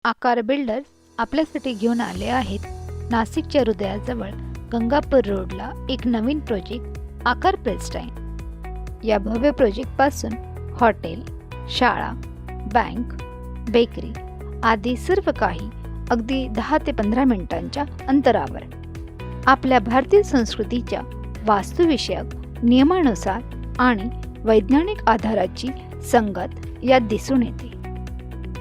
आकार बिल्डर आपल्यासाठी घेऊन आले आहेत नाशिकच्या हृदयाजवळ गंगापूर रोडला एक नवीन प्रोजेक्ट आकार प्रेस्टाईन. या भव्य प्रोजेक्टपासून हॉटेल, शाळा, बँक, बेकरी आदी सर्व काही अगदी 10 ते 15 मिनिटांच्या अंतरावर. आपल्या भारतीय संस्कृतीच्या वास्तुविषयक नियमानुसार आणि वैज्ञानिक आधाराची संगत यात दिसून येते.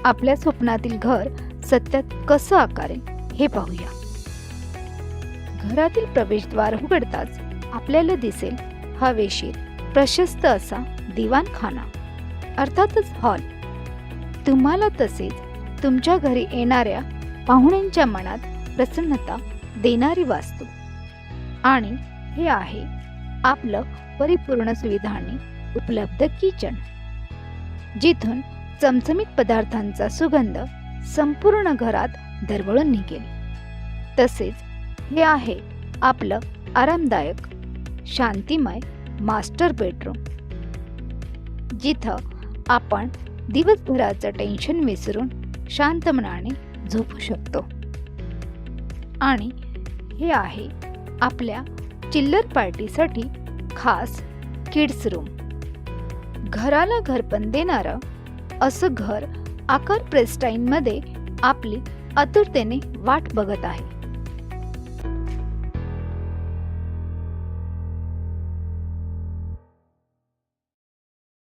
आपल्या स्वप्नातील घर सत्यात कसं आकारेल हे पाहूया. घरातील प्रवेशद्वार उघडताच आपल्याला दिसेल हवेशीर प्रशस्त असा दिवाणखाना, अर्थातच हॉल. तुम्हाला तसेच तुमच्या घरी येणाऱ्या पाहुण्यांच्या मनात प्रसन्नता देणारी वास्तू. आणि हे आहे आपलं परिपूर्ण सुविधांनी उपलब्ध किचन, जिथून चमचमीत पदार्थांचा सुगंध संपूर्ण घरात दरवळून निघेल. तसेच हे आहे आपलं आरामदायक शांतिमय मास्टर बेडरूम, जिथं आपण दिवसभराचं टेन्शन विसरून शांत मनाने झोपू शकतो. आणि हे आहे आपल्या चिल्लर पार्टीसाठी खास किड्स रूम. घराला घरपण देणारं असं घर आकार प्रेस्टाईनमध्ये आपली आतुरतेने वाट बघत आहे.